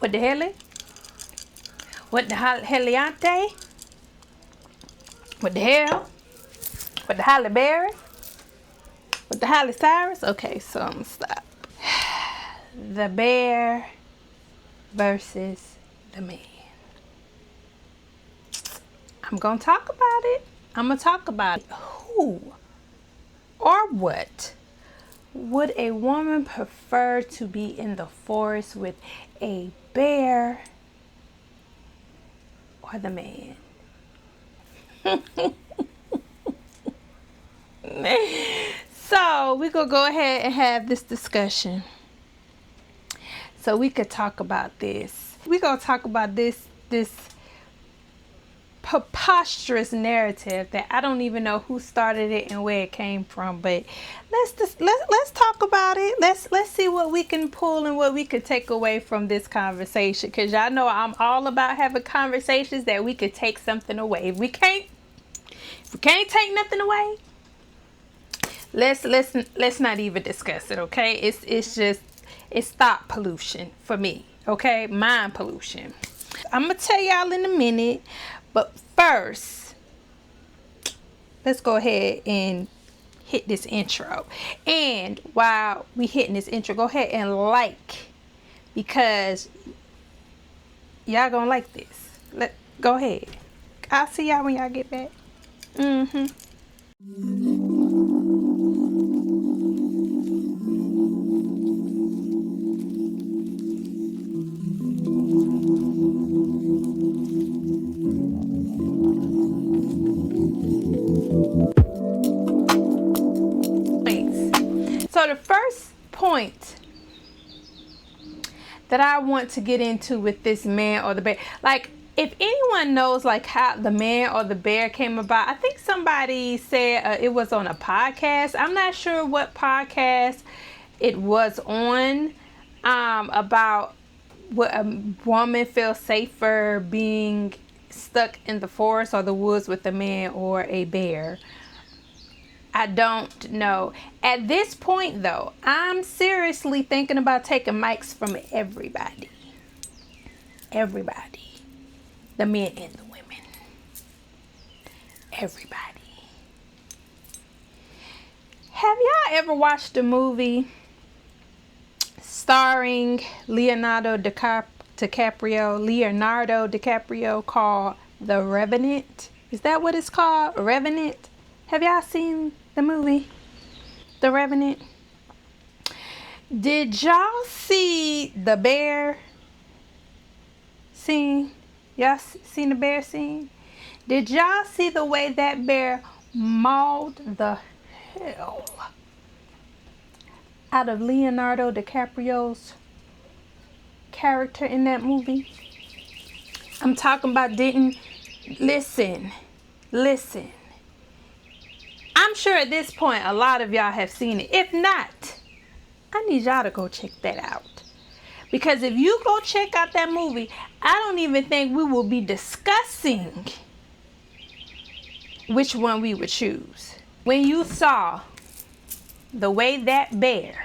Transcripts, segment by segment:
What the hell? What the heliante? What the hell? What the Halle Berry? What the Halle Cyrus? Okay, so I'm gonna stop. The bear versus the man. I'm gonna talk about it. I'm gonna talk about it. Who or what would a woman prefer to be in the forest with, a bear or the man? So we're gonna go ahead and have this discussion so we could talk about this. We're gonna talk about this preposterous narrative that I don't even know who started it and where it came from, but let's talk about it. Let's see what we can pull and what we could take away from this conversation, because y'all know I'm all about having conversations that we could take something away. If we can't take nothing away, let's not even discuss it, okay? It's thought pollution for me, okay? Mind pollution. I'm gonna tell y'all in a minute, but first, let's go ahead and hit this intro. And while we hitting this intro, go ahead and like, because y'all gonna like this. Go ahead. I'll see y'all when y'all get back. So the first point that I want to get into with this man or the bear, like, if anyone knows like how the man or the bear came about, I think somebody said it was on a podcast. I'm not sure what podcast it was on, about what a woman feels safer being stuck in the forest or the woods with a man or a bear. I don't know. At this point, though, I'm seriously thinking about taking mics from everybody. Everybody. The men and the women. Everybody. Have y'all ever watched a movie starring Leonardo DiCaprio called The Revenant? Is that what it's called? Revenant? Have y'all seen the movie The Revenant? Did y'all see the bear scene? Y'all seen the bear scene? Did y'all see the way that bear mauled the hell out of Leonardo DiCaprio's character in that movie? I'm talking about listen. I'm sure at this point a lot of y'all have seen it. If not, I need y'all to go check that out. Because if you go check out that movie, I don't even think we will be discussing which one we would choose. When you saw the way that bear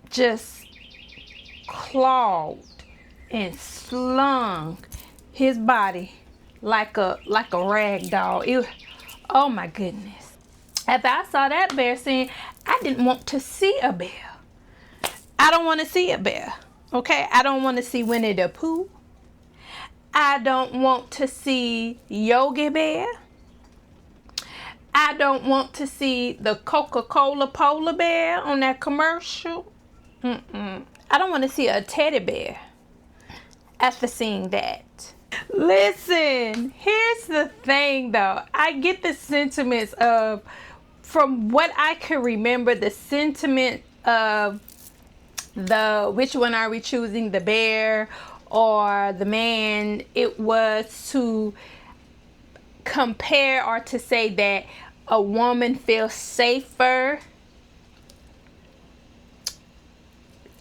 just clawed and slung his body like a rag doll. Oh my goodness. After I saw that bear scene, I didn't want to see a bear. I don't want to see a bear. Okay? I don't want to see Winnie the Pooh. I don't want to see Yogi Bear. I don't want to see the Coca-Cola polar bear on that commercial. I don't want to see a teddy bear after seeing that. Listen, here's the thing though. I get the sentiments of, from what I can remember, the sentiment of which one are we choosing, the bear or the man? It was to compare or to say that a woman feels safer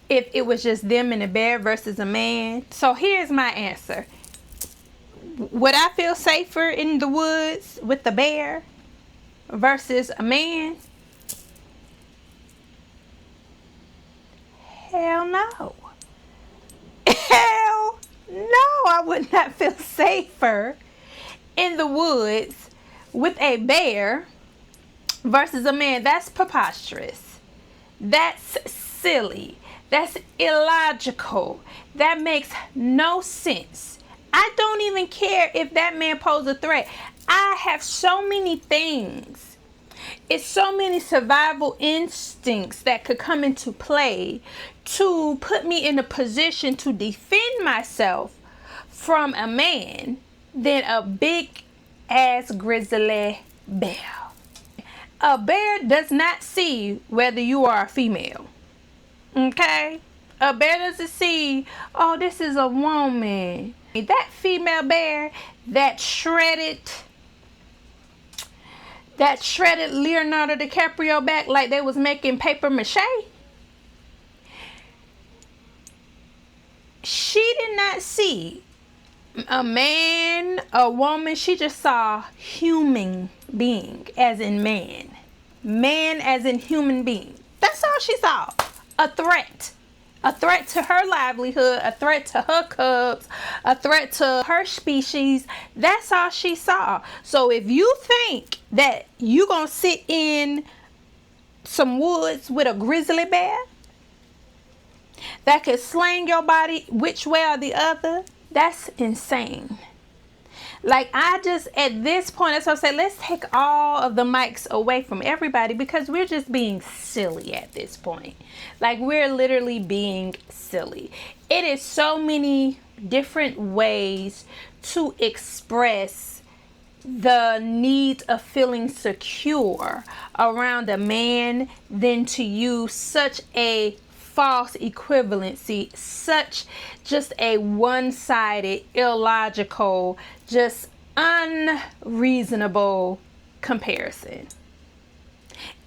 if it was just them and a bear versus a man. So here's my answer. Would I feel safer in the woods with the bear versus a man? Hell no. Hell no, I would not feel safer in the woods with a bear versus a man. That's preposterous. That's silly. That's illogical. That makes no sense. I don't even care if that man poses a threat. I have so many things. It's so many survival instincts that could come into play to put me in a position to defend myself from a man than a big ass grizzly bear. A bear does not see whether you are a female. Okay? A bear doesn't see, oh, this is a woman. That female bear, that shredded Leonardo DiCaprio back like they was making paper mache. She did not see a man, a woman. She just saw human being as in man. Man as in human being. That's all she saw. A threat. A threat to her livelihood, a threat to her cubs, a threat to her species. That's all she saw. So if you think that you gonna sit in some woods with a grizzly bear that could sling your body which way or the other, that's insane. Like, I just, at this point, that's what I say, let's take all of the mics away from everybody because we're just being silly at this point. Like, we're literally being silly. It is so many different ways to express the need of feeling secure around a man than to use such a false equivalency, such just a one-sided, illogical, just unreasonable comparison.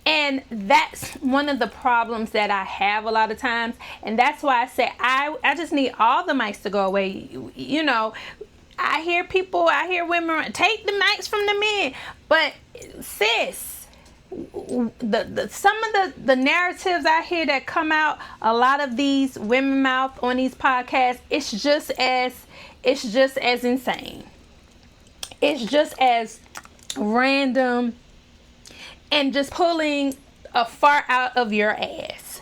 And that's one of the problems that I have a lot of times. And that's why I say I just need all the mics to go away. You know, I hear women take the mics from the men. But sis, some of the narratives I hear that come out, a lot of these women mouth on these podcasts, it's just as insane. It's just as random and just pulling a fart out of your ass.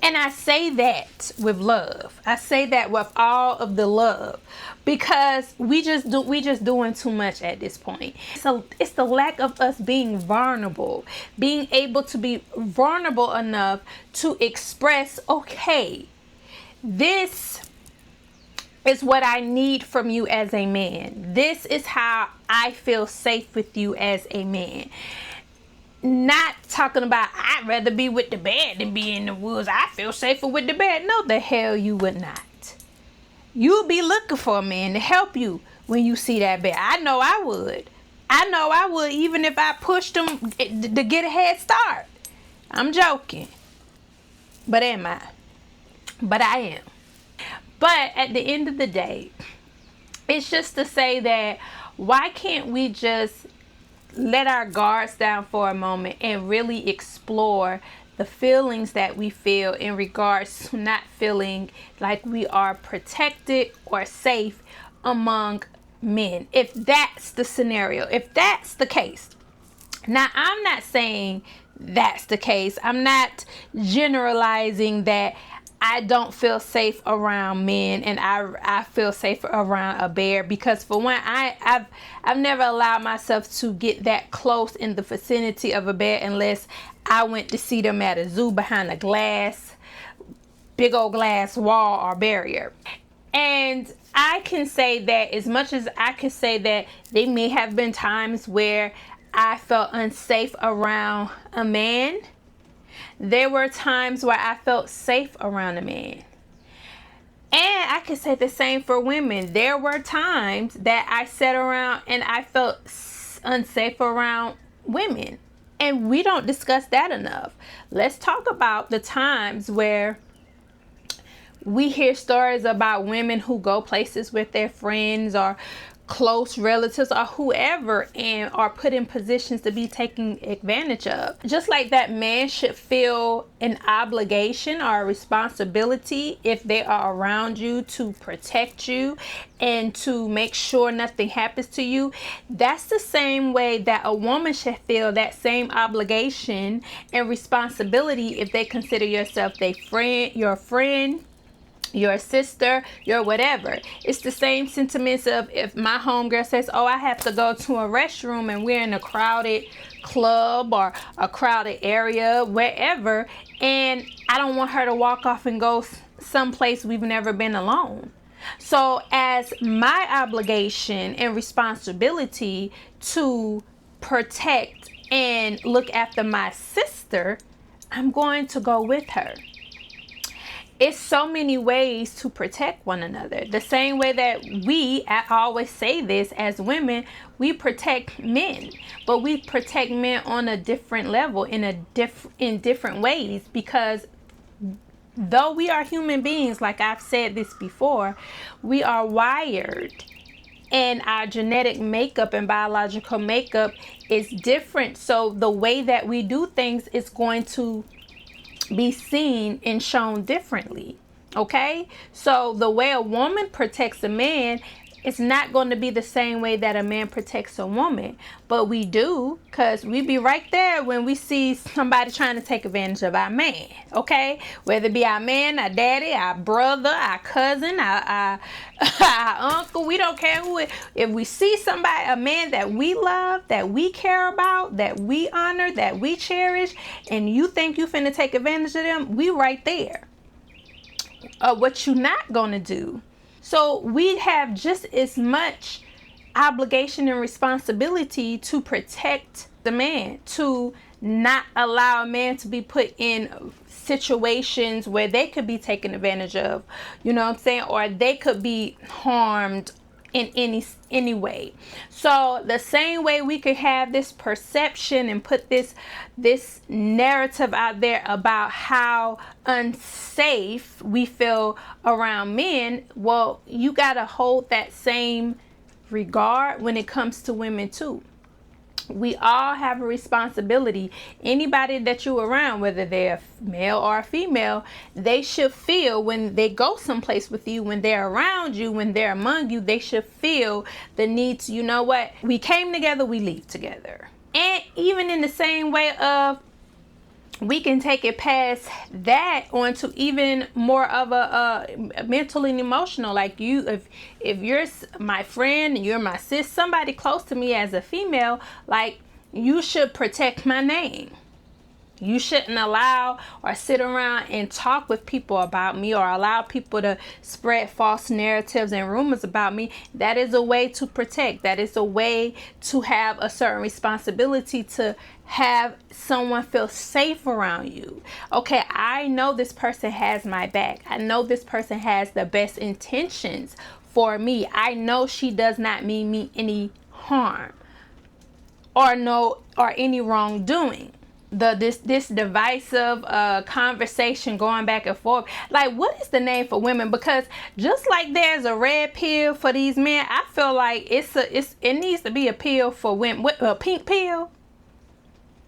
And I say that with love. I say that with all of the love because we just doing too much at this point. So it's the lack of us being vulnerable, being able to be vulnerable enough to express, okay, this is what I need from you as a man. This is how I feel safe with you as a man. Not talking about I'd rather be with the bear than be in the woods. I feel safer with the bear. No, the hell you would not. You'll be looking for a man to help you when you see that bear. I know I would. Even if I pushed him to get a head start. I'm joking. But am I? But I am. But at the end of the day, it's just to say that why can't we just let our guards down for a moment and really explore the feelings that we feel in regards to not feeling like we are protected or safe among men. If that's the scenario, if that's the case. Now, I'm not saying that's the case. I'm not generalizing that I don't feel safe around men and I feel safer around a bear because for one, I've never allowed myself to get that close in the vicinity of a bear unless I went to see them at a zoo behind a big old glass wall or barrier. And I can say that as much as I can say that there may have been times where I felt unsafe around a man, there were times where I felt safe around a man. And I can say the same for women. There were times that I sat around and I felt unsafe around women. And we don't discuss that enough. Let's talk about the times where we hear stories about women who go places with their friends or close relatives or whoever, and are put in positions to be taken advantage of. Just like that man should feel an obligation or a responsibility if they are around you to protect you and to make sure nothing happens to you, that's the same way that a woman should feel that same obligation and responsibility if they consider yourself your friend, your sister, your whatever. It's the same sentiments of if my homegirl says, oh, I have to go to a restroom and we're in a crowded club or a crowded area, wherever, and I don't want her to walk off and go someplace we've never been alone. So as my obligation and responsibility to protect and look after my sister, I'm going to go with her. It's so many ways to protect one another. The same way that I always say this, as women, we protect men, but we protect men on a different level, in different ways, because though we are human beings, like I've said this before, we are wired, and our genetic makeup and biological makeup is different. So the way that we do things is going to be seen and shown differently. Okay, so the way a woman protects a man, it's not going to be the same way that a man protects a woman, but we do, because we be right there when we see somebody trying to take advantage of our man. Okay, whether it be our man, our daddy, our brother, our cousin, our uncle, we don't care who it. If we see somebody, a man that we love, that we care about, that we honor, that we cherish, and you think you finna take advantage of them, we right there. What you not gonna do. So we have just as much obligation and responsibility to protect the man, to not allow a man to be put in situations where they could be taken advantage of, you know what I'm saying, or they could be harmed in any way. So the same way we could have this perception and put this narrative out there about how unsafe we feel around men, well, you got to hold that same regard when it comes to women too. We all have a responsibility. Anybody that you're around, whether they're male or female, they should feel when they go someplace with you, when they're around you, when they're among you, they should feel the need to, you know what, we came together, we leave together. And even in the same way of, we can take it past that onto even more of a mental and emotional. Like if you're my friend and you're my sis, somebody close to me as a female, like, you should protect my name. You shouldn't allow or sit around and talk with people about me, or allow people to spread false narratives and rumors about me. That is a way to protect. That is a way to have a certain responsibility to have someone feel safe around you. Okay, I know this person has my back. I know this person has the best intentions for me. I know she does not mean me any harm or any wrongdoing. This divisive conversation going back and forth, like, what is the name for women? Because just like there's a red pill for these men, I feel like it needs to be a pill for women. What, a pink pill?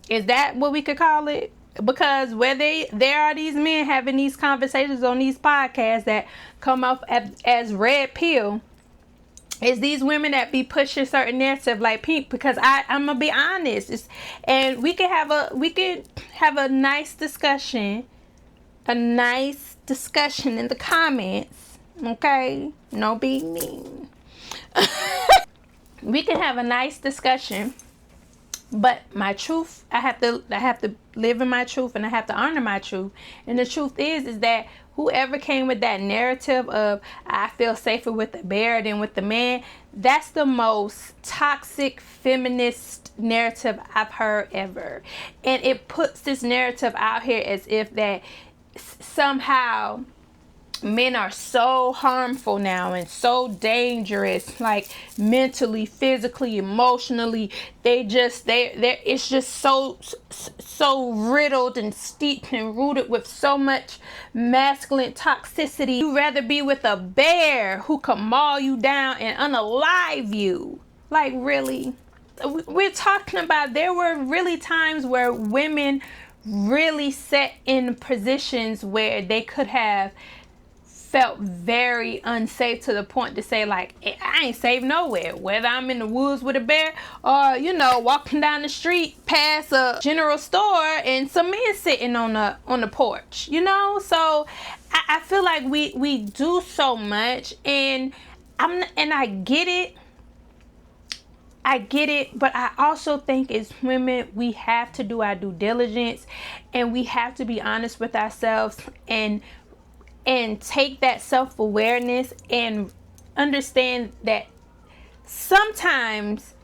Is that what we could call it? Because where there are these men having these conversations on these podcasts that come off as red pill, it's these women that be pushing certain narrative like pink. Because I'm gonna be honest, and we could have a nice discussion in the comments. Okay, no being mean. We can have a nice discussion, but my truth, I have to live in my truth, and I have to honor my truth. And the truth is that whoever came with that narrative of I feel safer with the bear than with the man, that's the most toxic feminist narrative I've heard ever. And it puts this narrative out here as if that somehow Men are so harmful now and so dangerous, like mentally, physically, emotionally. It's just so riddled and steeped and rooted with so much masculine toxicity. You'd rather be with a bear who can maul you down and unalive you. Like, really? We're talking about, there were really times where women really sat in positions where they could have felt very unsafe, to the point to say, like, I ain't safe nowhere, whether I'm in the woods with a bear or, you know, walking down the street past a general store and some men sitting on the porch, you know. So I feel like we do so much, and I get it, but I also think as women, we have to do our due diligence, and we have to be honest with ourselves, and take that self-awareness and understand that sometimes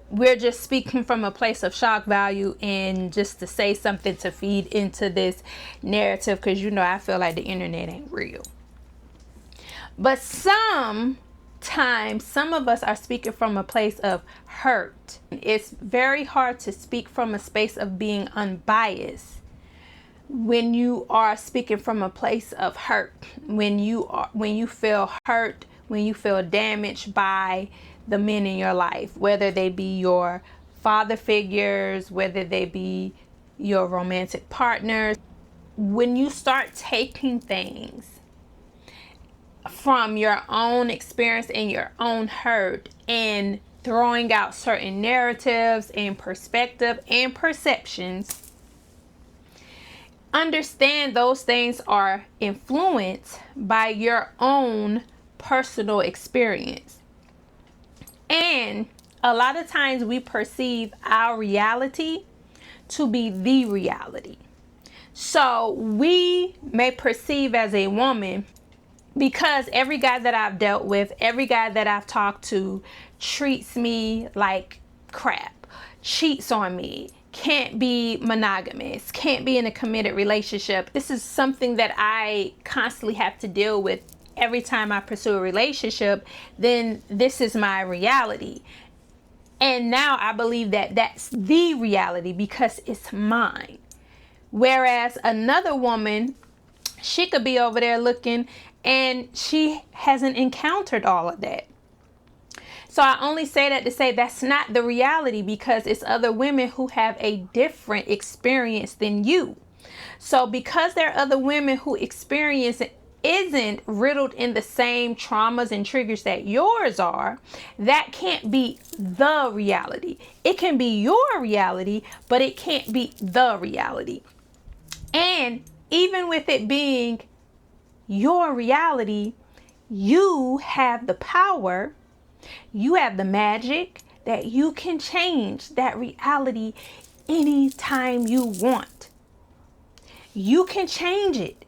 we're just speaking from a place of shock value and just to say something to feed into this narrative, because, you know, I feel like the internet ain't real. But sometimes some of us are speaking from a place of hurt. It's very hard to speak from a space of being unbiased when you are speaking from a place of hurt, when you feel hurt, when you feel damaged by the men in your life, whether they be your father figures, whether they be your romantic partners. When you start taking things from your own experience and your own hurt and throwing out certain narratives and perspective and perceptions, understand those things are influenced by your own personal experience. And a lot of times we perceive our reality to be the reality. So we may perceive as a woman, because every guy that I've dealt with, every guy that I've talked to treats me like crap, cheats on me, can't be monogamous, can't be in a committed relationship. This is something that I constantly have to deal with every time I pursue a relationship. Then this is my reality. And now I believe that that's the reality because it's mine. Whereas another woman, she could be over there looking and she hasn't encountered all of that. So I only say that to say that's not the reality, because it's other women who have a different experience than you. So because there are other women who experience it isn't riddled in the same traumas and triggers that yours are, that can't be the reality. It can be your reality, but it can't be the reality. And even with it being your reality, you have the power, you have the magic that you can change that reality anytime you want. You can change it.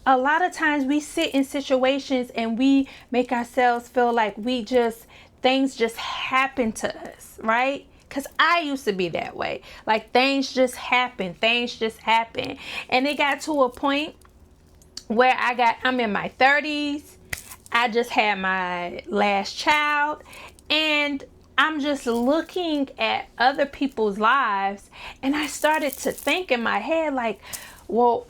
A lot of times we sit in situations and we make ourselves feel like things just happen to us, right? Because I used to be that way. Like things just happen. And it got to a point where I'm in my 30s. I just had my last child, and I'm just looking at other people's lives, and I started to think in my head like, well,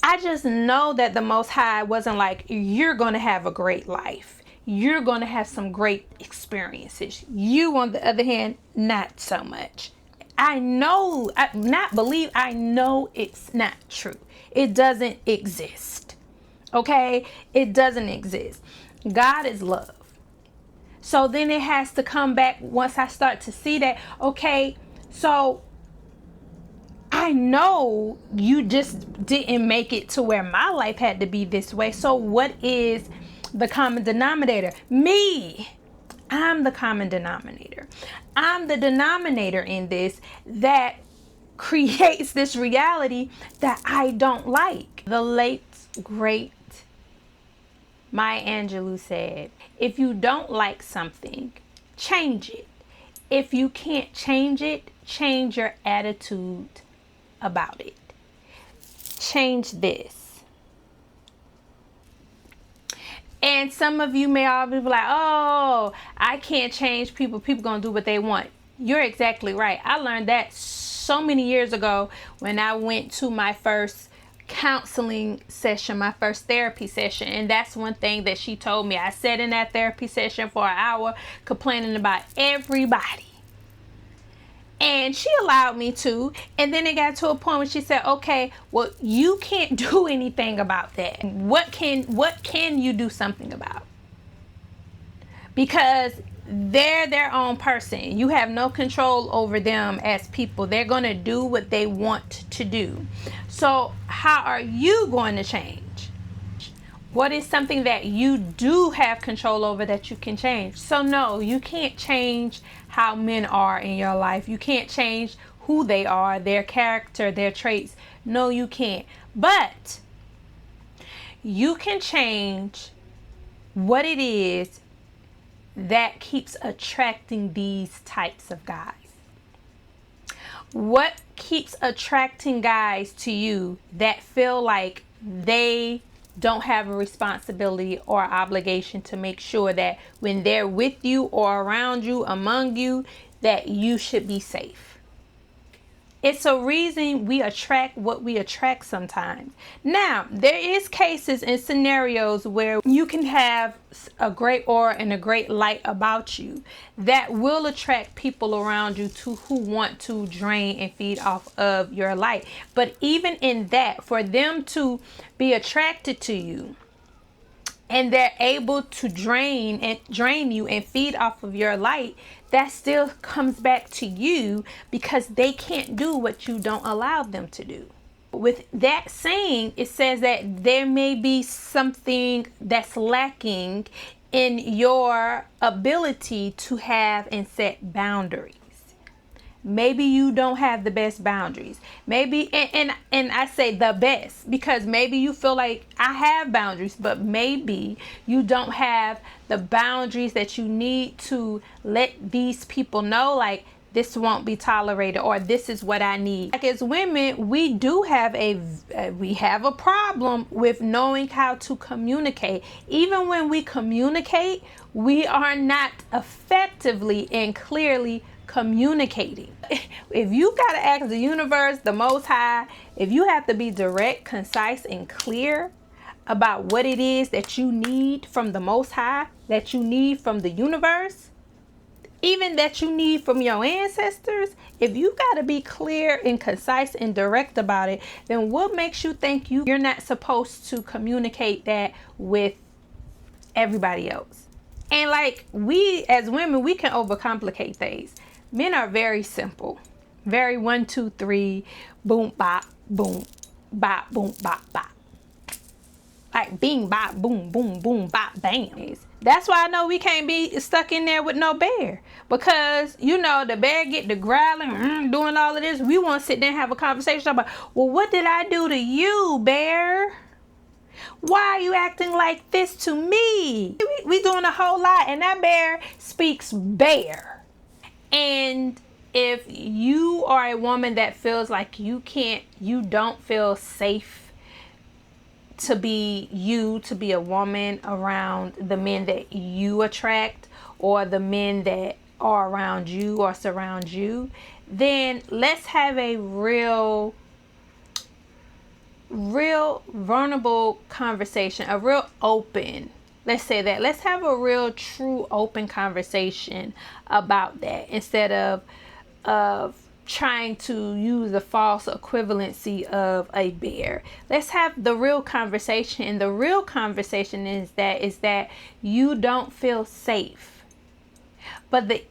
I just know that the Most High wasn't like, you're going to have a great life. You're going to have some great experiences. You, on the other hand, not so much. I know it's not true. It doesn't exist. Okay? It doesn't exist. God is love. So then it has to come back once I start to see that, okay, so I know you just didn't make it to where my life had to be this way. So what is the common denominator? Me. I'm the common denominator. I'm the denominator in this that creates this reality that I don't like. The late, great Maya Angelou said, if you don't like something, change it. If you can't change it, change your attitude about it. Change this. And some of you may all be like, oh, I can't change people. People gonna do what they want. You're exactly right. I learned that so many years ago when I went to my first counseling session, my first therapy session. And that's one thing that she told me. I sat in that therapy session for an hour complaining about everybody. And she allowed me to. And then it got to a point where she said, okay, well, you can't do anything about that. What can you do something about? Because they're their own person. You have no control over them as people. They're going to do what they want to do. So how are you going to change? What is something that you do have control over that you can change? So no, you can't change how men are in your life. You can't change who they are, their character, their traits. No, you can't. But you can change what it is that keeps attracting these types of guys. What keeps attracting guys to you that feel like they don't have a responsibility or obligation to make sure that when they're with you or around you, among you, that you should be safe? It's a reason we attract what we attract sometimes. Now, there is cases and scenarios where you can have a great aura and a great light about you that will attract people around you to who want to drain and feed off of your light. But even in that, for them to be attracted to you and they're able to drain you and feed off of your light, that still comes back to you because they can't do what you don't allow them to do. With that saying, it says that there may be something that's lacking in your ability to have and set boundaries. Maybe you don't have the best boundaries. Maybe, and I say the best because maybe you feel like I have boundaries, but maybe you don't have the boundaries that you need to let these people know, like, this won't be tolerated or this is what I need. Like, as women, we do have a problem with knowing how to communicate. Even when we communicate, we are not effectively and clearly communicating. If you gotta ask the universe, the Most High, if you have to be direct, concise, and clear about what it is that you need from the Most High, that you need from the universe, even that you need from your ancestors, if you gotta be clear and concise and direct about it, then what makes you think you're not supposed to communicate that with everybody else? And like, we as women, we can overcomplicate things. Men are very simple, very 1, 2, 3, boom, bop, boom, bop, boom, bop, bop. Like bing, bop, boom, boom, boom, bop, bam. That's why I know we can't be stuck in there with no bear, because you know the bear get the growling, doing all of this. We want to sit there and have a conversation about, well, what did I do to you, bear? Why are you acting like this to me? We doing a whole lot, and that bear speaks bear. And if you are a woman that feels like you don't feel safe to be a woman around the men that you attract or the men that are around you or surround you, then let's have a real vulnerable conversation, a real open. Let's say that. Let's have a real, true, open conversation about that instead of trying to use the false equivalency of a bear. Let's have the real conversation. And the real conversation is that you don't feel safe. But the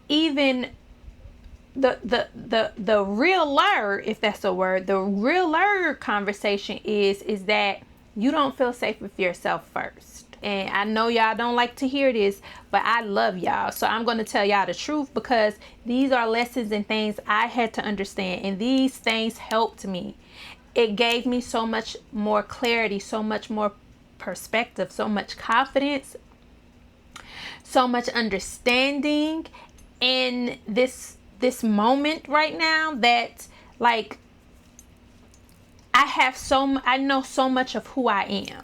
realer, if that's a word, the realer conversation is that you don't feel safe with yourself first. And I know y'all don't like to hear this, but I love y'all. So I'm going to tell y'all the truth, because these are lessons and things I had to understand. And these things helped me. It gave me so much more clarity, so much more perspective, so much confidence, so much understanding in this moment right now, that like I know so much of who I am.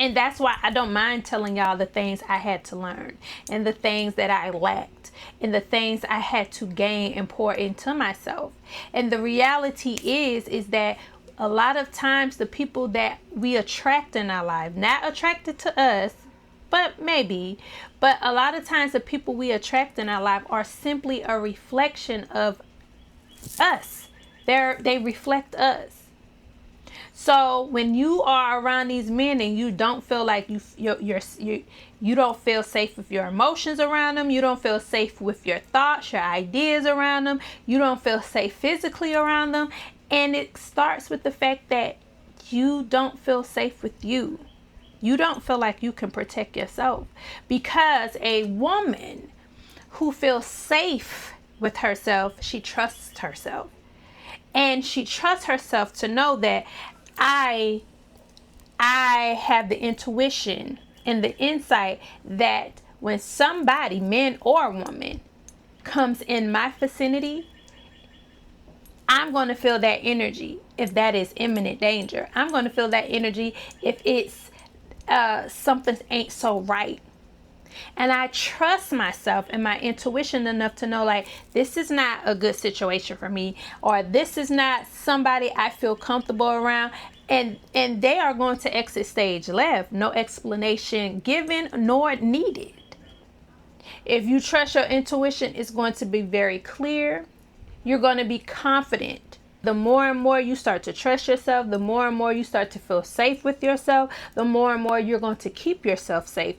And that's why I don't mind telling y'all the things I had to learn, and the things that I lacked, and the things I had to gain and pour into myself. And the reality is that a lot of times the people that we attract in our life, not attracted to us, but maybe, but a lot of times the people we attract in our life are simply a reflection of us. They reflect us. So when you are around these men and you don't feel like you don't feel safe with your emotions around them, you don't feel safe with your thoughts, your ideas around them, you don't feel safe physically around them, and it starts with the fact that you don't feel safe with you. You don't feel like you can protect yourself, because a woman who feels safe with herself, she trusts herself. And she trusts herself to know that I have the intuition and the insight that when somebody, man or woman, comes in my vicinity, I'm going to feel that energy if that is imminent danger. I'm going to feel that energy if it's something ain't so right. And I trust myself and my intuition enough to know, like, this is not a good situation for me, or this is not somebody I feel comfortable around. And they are going to exit stage left. No explanation given nor needed. If you trust your intuition, it's going to be very clear. You're going to be confident. The more and more you start to trust yourself, the more and more you start to feel safe with yourself, the more and more you're going to keep yourself safe.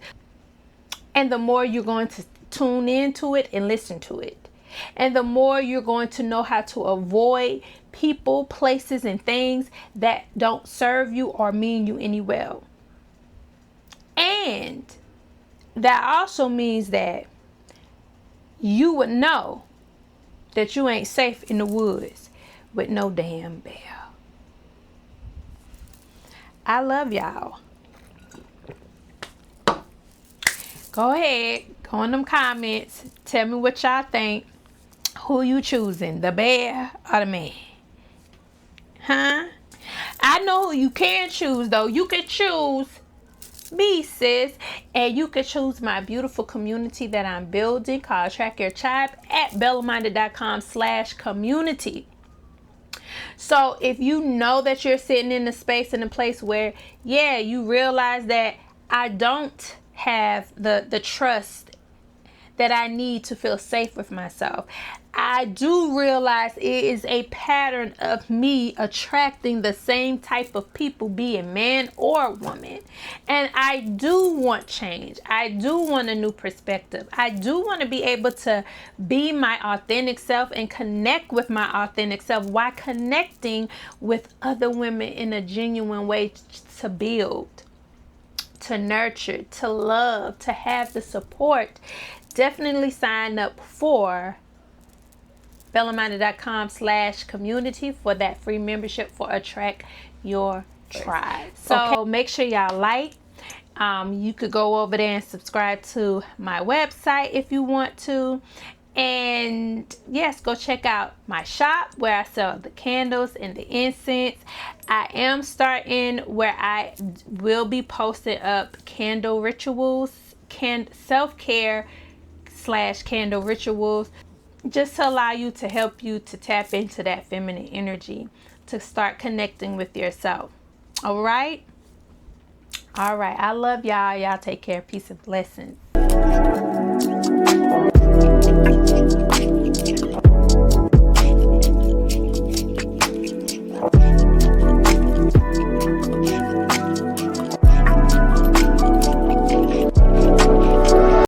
And the more you're going to tune into it and listen to it. And the more you're going to know how to avoid people, places, and things that don't serve you or mean you any well. And that also means that you would know that you ain't safe in the woods with no damn bear. I love y'all. Go ahead, go in them comments. Tell me what y'all think. Who you choosing, the bear or the man? Huh? I know who you can choose, though. You can choose me, sis. And you can choose my beautiful community that I'm building called Track Your Tribe at bellaminded.com/community. So if you know that you're sitting in a space, in a place where, yeah, you realize that I don't have the trust that I need to feel safe with myself. I do realize it is a pattern of me attracting the same type of people, be it man or woman. And I do want change. I do want a new perspective. I do want to be able to be my authentic self and connect with my authentic self while connecting with other women in a genuine way to build, to nurture, to love, to have the support. Definitely sign up for bellaminded.com/community for that free membership for Attract Your Tribe. So make sure y'all like. You could go over there and subscribe to my website if you want to. And yes, go check out my shop where I sell the candles and the incense. I am starting where I will be posting up candle rituals, self-care / candle rituals, just to allow you to help you to tap into that feminine energy, to start connecting with yourself. All right. I love y'all. Y'all take care. Peace and blessings.